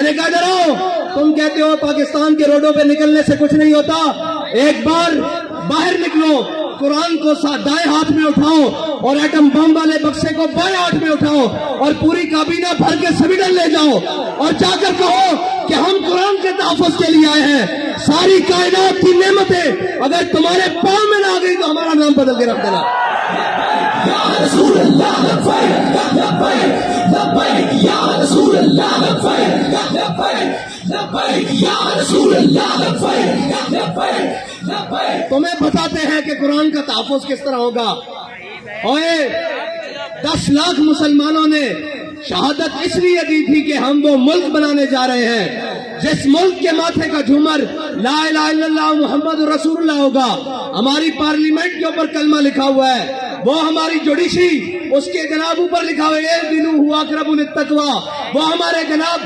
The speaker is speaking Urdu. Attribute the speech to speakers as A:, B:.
A: نے کہا ادھر آؤ، تم کہتے ہو پاکستان کے روڈوں پہ نکلنے سے کچھ نہیں ہوتا، ایک بار باہر نکلو، قرآن کو دائیں ہاتھ میں اٹھاؤ اور ایٹم بم والے بکسے کو بائیں ہاتھ میں اٹھاؤ اور پوری کابینہ بھر کے سویڈن لے جاؤ اور جا کر کہو کہ ہم قرآن کے تحفظ کے لیے آئے ہیں، ساری کائنات کی نعمتیں اگر تمہارے پاؤں میں نہ آ گئی تو ہمارا نام بدل کے رکھ دینا۔
B: یا رسول اللہ لبیک لبیک لبیک یا رسول اللہ لبیک لبیک لبیک یا رسول اللہ لبیک لبیک لبیک۔
A: تمہیں بتاتے ہیں کہ قرآن کا تحفظ کس طرح ہوگا۔ اور 10 لاکھ مسلمانوں نے شہادت اس لیے دی تھی کہ ہم وہ ملک بنانے جا رہے ہیں جس ملک کے ماتھے کا جھومر لا الہ الا اللہ محمد رسول اللہ ہوگا۔ ہماری پارلیمنٹ کے اوپر کلمہ لکھا ہوا ہے، وہ ہماری جوڈیشری اس کے جناب اوپر لکھا ہوا ہے اے دنو ہوا اقرب للتقوی، وہ ہمارے جناب